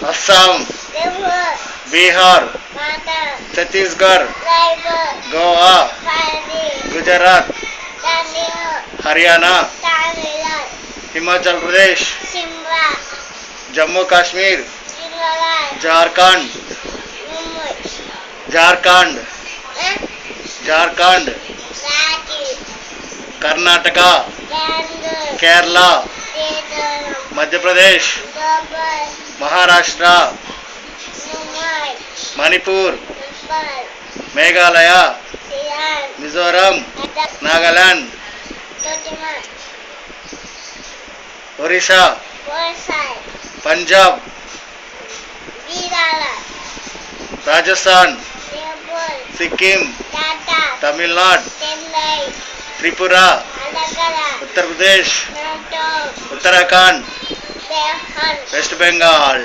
Assam, Bihar, Chhattisgarh, Goa, Gujarat, Haryana, Himachal Pradesh, Jammu Kashmir, Jharkhand, Karnataka, Kerala, Madhya Pradesh, Maharashtra, Manipur, Meghalaya, Mizoram, Nagaland, Orissa, Punjab, Rajasthan, Sikkim, Tamil Nadu, Tripura, Uttar Pradesh, Uttarakhand, west Bengal.